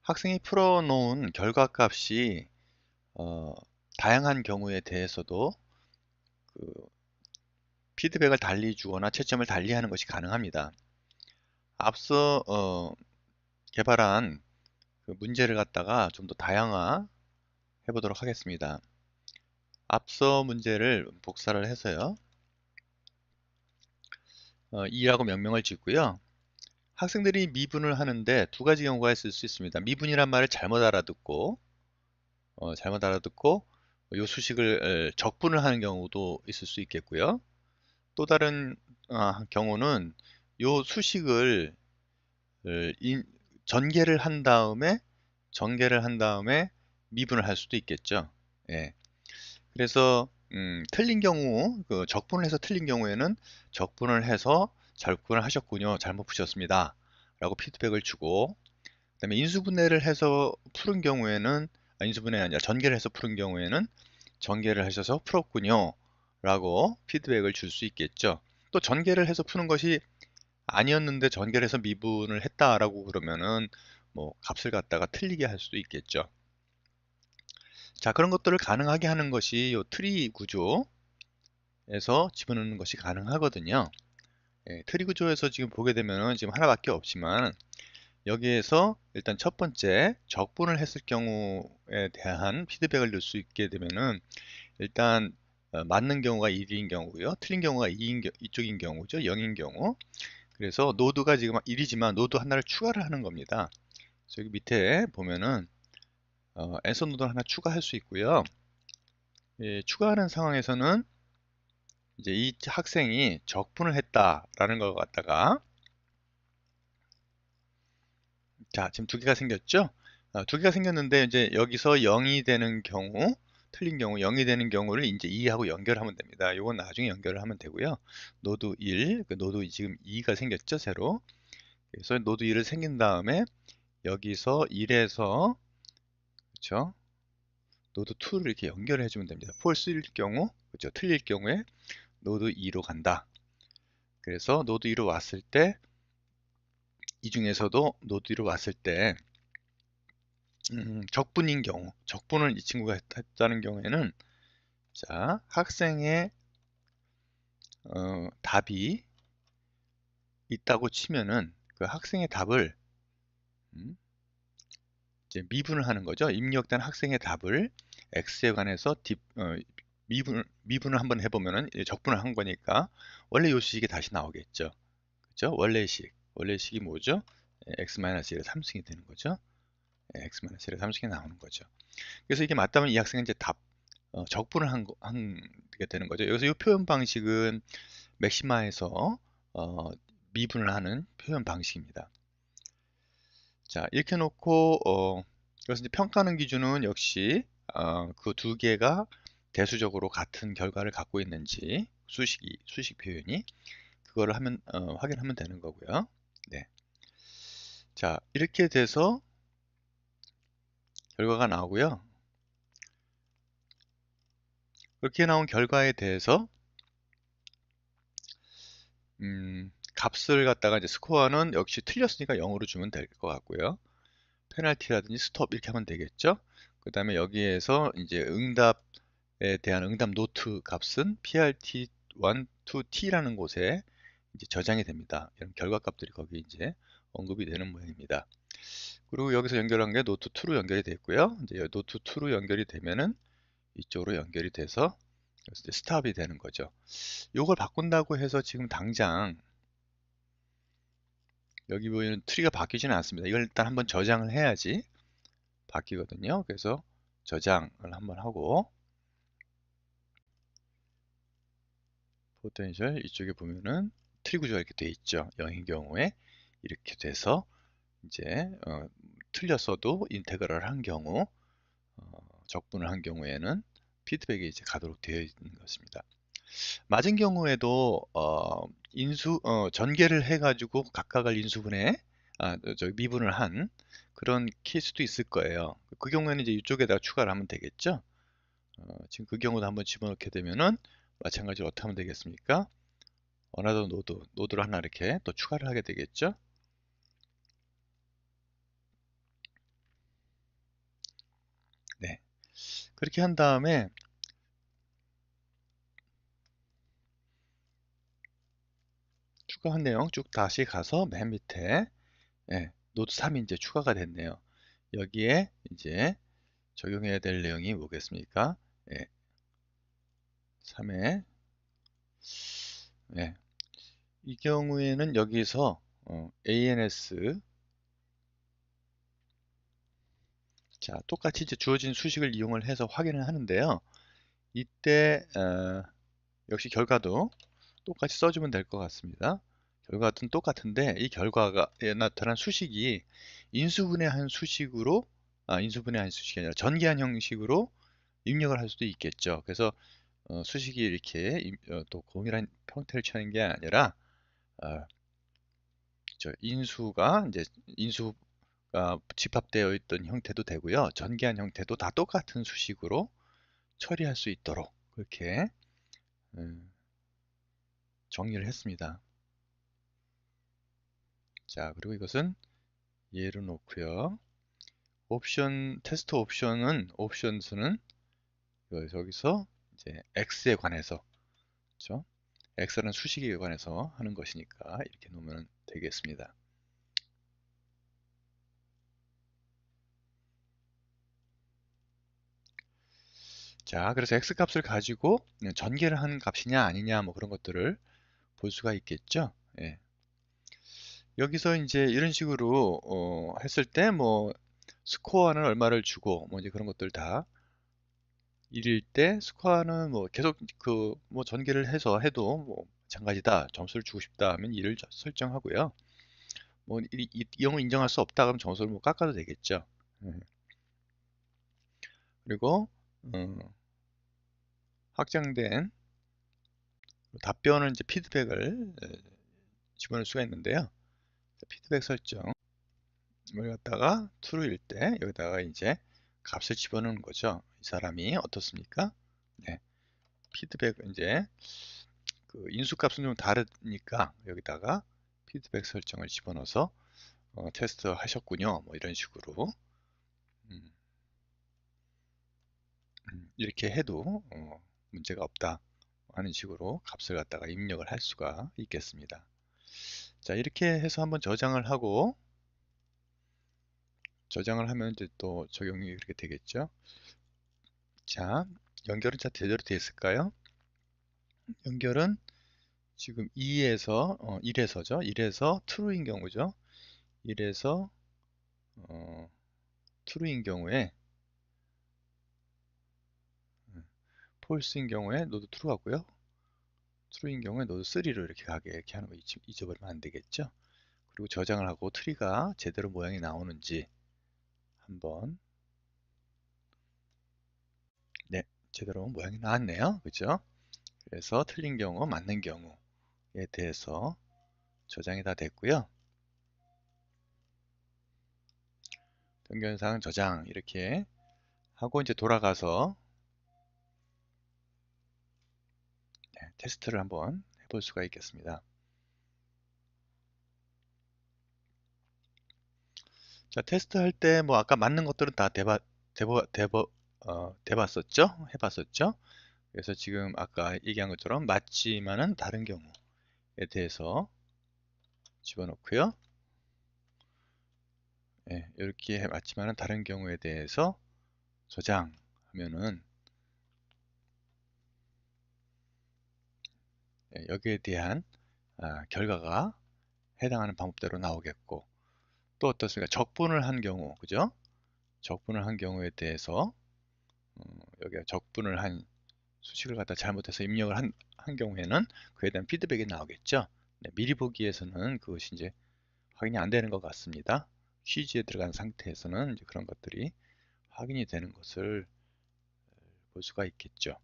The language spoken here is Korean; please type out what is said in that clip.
학생이 풀어놓은 결과값이 다양한 경우에 대해서도 그 피드백을 달리 주거나 채점을 달리 하는 것이 가능합니다. 앞서 개발한 그 문제를 갖다가 좀 더 다양화해 보도록 하겠습니다. 앞서 문제를 복사를 해서요. 2라고 명명을 짓고요. 학생들이 미분을 하는데 두 가지 경우가 있을 수 있습니다. 미분이란 말을 잘못 알아듣고 이 수식을 적분을 하는 경우도 있을 수 있겠고요. 또 다른 경우는 이 수식을 전개를 한 다음에 미분을 할 수도 있겠죠. 예. 그래서 틀린 경우, 적분을 해서 틀린 경우에는 적분을 해서 적분을 하셨군요. 잘못 푸셨습니다. 라고 피드백을 주고, 그다음에 인수분해를 해서 푸른 경우에는, 인수분해가 아니라 전개를 해서 푸른 경우에는 전개를 하셔서 풀었군요. 라고 피드백을 줄 수 있겠죠. 또 전개를 해서 푸는 것이 아니었는데 전개를 해서 미분을 했다라고 그러면은 뭐 값을 갖다가 틀리게 할 수도 있겠죠. 자, 그런 것들을 가능하게 하는 것이 요 트리 구조에서 집어넣는 것이 가능하거든요. 예, 트리 구조에서 지금 보게 되면은 지금 하나밖에 없지만 여기에서 일단 첫 번째 적분을 했을 경우에 대한 피드백을 넣을 수 있게 되면은 일단 맞는 경우가 1인 경우고요. 틀린 경우가 2인 이쪽인 경우죠. 0인 경우. 그래서 노드가 지금 1이지만 노드 하나를 추가를 하는 겁니다. 여기 밑에 보면은 앤서 노드를 하나 추가할 수 있고요. 예, 추가하는 상황에서는 이제 이 학생이 적분을 했다라는 걸 갖다가 자, 지금 두 개가 생겼죠? 두 개가 생겼는데 이제 여기서 0이 되는 경우, 틀린 경우 0이 되는 경우를 이제 2하고 연결하면 됩니다. 이건 나중에 연결을 하면 되고요. 노드 1, 그 노드 지금 2가 생겼죠, 새로. 그래서 노드 1을 생긴 다음에 여기서 1에서 그렇죠? 노드 2를 이렇게 연결해 주면 됩니다. 폴스일 경우, 그렇죠? 틀릴 경우에 노드 2로 간다. 그래서 노드 2로 왔을 때 이 중에서도 노드 2로 왔을 때 적분인 경우, 적분을 이 친구가 했다는 경우에는 자, 학생의 답이 있다고 치면은 그 학생의 답을 음, 이제 미분을 하는 거죠. 입력된 학생의 답을 x에 관해서 미분을 한번 해보면은 적분을 한 거니까 원래 요식이 다시 나오겠죠. 그렇죠? 원래식이 뭐죠? x-1의 3승이 되는 거죠. x-1의 3승이 나오는 거죠. 그래서 이게 맞다면 이 학생은 이제 적분을 게 되는 거죠. 여기서 이 표현 방식은 맥시마에서 미분을 하는 표현 방식입니다. 자, 이렇게 놓고 그래서 이제 평가하는 기준은 역시 그 두 개가 대수적으로 같은 결과를 갖고 있는지 수식 표현이 그거를 확인하면 되는 거고요. 네. 자, 이렇게 돼서 결과가 나오고요. 그렇게 나온 결과에 대해서 값을 갖다가 이제 스코어는 역시 틀렸으니까 0으로 주면 될 것 같고요. 페널티라든지 스톱 이렇게 하면 되겠죠. 그 다음에 여기에서 이제 응답에 대한 응답 노트 값은 PRT1 to T라는 곳에 이제 저장이 됩니다. 이런 결과 값들이 거기 이제 언급이 되는 모양입니다. 그리고 여기서 연결한 게 노트 2로 연결이 됐고요. 이제 노트 2로 연결이 되면은 이쪽으로 연결이 돼서 이제 스탑이 되는 거죠. 요걸 바꾼다고 해서 지금 당장 여기 보이는 트리가 바뀌지는 않습니다. 이걸 일단 한번 저장을 해야지 바뀌거든요. 그래서 저장을 한번 하고 포텐셜 이쪽에 보면은 트리 구조가 이렇게 돼 있죠. 0인 경우에 이렇게 돼서 이제 틀렸어도 인테그랄을 한 경우 적분을 한 경우에는 피드백이 이제 가도록 되어 있는 것입니다. 맞은 경우에도 전개를 해가지고 각각을 인수분해 미분을 한 그런 케이스도 있을 거예요. 그 경우에는 이제 이쪽에다가 추가를 하면 되겠죠. 지금 그 경우도 한번 집어넣게 되면은 마찬가지로 어떻게 하면 되겠습니까? 원하던 노드를 하나 이렇게 또 추가를 하게 되겠죠. 그렇게 한 다음에 추가한 내용 쭉 다시 가서 맨 밑에 노드 3이 이제 추가가 됐네요. 여기에 이제 적용해야 될 내용이 뭐겠습니까? 3에 이 경우에는 여기서 ANS 자 똑같이 이제 주어진 수식을 이용을 해서 확인을 하는데요. 이때 역시 결과도 똑같이 써주면 될 것 같습니다. 결과는 똑같은데 이 결과가 나타난 수식이 인수분해한 수식으로 인수분해한 수식이 아니라 전개한 형식으로 입력을 할 수도 있겠죠. 그래서 수식이 이렇게 또 동일한 형태를 취하는 게 아니라 인수가 이제 인수가 집합되어 있던 형태도 되고요. 전개한 형태도 다 똑같은 수식으로 처리할 수 있도록 그렇게 정리를 했습니다. 자, 그리고 이것은 예로 놓고요. 테스트 옵션스는 여기서 이제 x에 관해서, 그렇죠? x라는 수식에 관해서 하는 것이니까 이렇게 놓으면 되겠습니다. 자, 그래서 x 값을 가지고 전개를 하는 값이냐 아니냐 뭐 그런 것들을 볼 수가 있겠죠. 여기서 이제 이런 식으로 했을 때 뭐 스코어는 얼마를 주고 뭐 이제 그런 것들 다 1일 때 스코어는 뭐 계속 그 뭐 전개를 해서 해도 뭐 마찬가지다. 점수를 주고 싶다 하면 1을 설정하고요. 뭐 이 영을 인정할 수 없다 그러면 점수를 뭐 깎아도 되겠죠. 그리고 확장된 답변은 이제 피드백을 집어넣을 수가 있는데요. 피드백 설정을 갖다가 true일 때 여기다가 이제 값을 집어넣는 거죠. 이 사람이 어떻습니까? 피드백 이제 그 인수값은 좀 다르니까 여기다가 피드백 설정을 집어넣어서 테스트 하셨군요. 뭐 이런 식으로 이렇게 해도 문제가 없다 하는 식으로 값을 갖다가 입력을 할 수가 있겠습니다. 자, 이렇게 해서 한번 저장을 하고 저장을 하면 이제 또 적용이 이렇게 되겠죠. 자, 연결은 자 제대로 되어 있을까요? 연결은 지금 2에서 1에서죠. 1에서 true인 경우죠. 1에서 true인 경우에 false인 경우에 노드 true 하고요. true인 경우에 노드 3로 이렇게 가게 이렇게 하는 거 잊어버리면 안 되겠죠. 그리고 저장을 하고 트리가 제대로 모양이 나오는지 한번 제대로 모양이 나왔네요. 그죠? 그래서 틀린 경우, 맞는 경우에 대해서 저장이 다 됐고요. 변경사항 저장 이렇게 하고 이제 돌아가서 테스트를 한번 해볼 수가 있겠습니다. 자, 테스트 할 때 뭐 아까 맞는 것들은 다 돼봤었죠? 해봤었죠? 그래서 지금 아까 얘기한 것처럼 맞지만은 다른 경우에 대해서 집어넣고요. 이렇게 맞지만은 다른 경우에 대해서 저장하면은 여기에 대한 결과가 해당하는 방법대로 나오겠고 또 어떻습니까? 적분을 한 경우, 그죠? 적분을 한 경우에 대해서 여기가 적분을 한 수식을 갖다 잘못해서 입력을 한 경우에는 그에 대한 피드백이 나오겠죠. 미리 보기에서는 그것이 이제 확인이 안 되는 것 같습니다. 퀴즈에 들어간 상태에서는 이제 그런 것들이 확인이 되는 것을 볼 수가 있겠죠.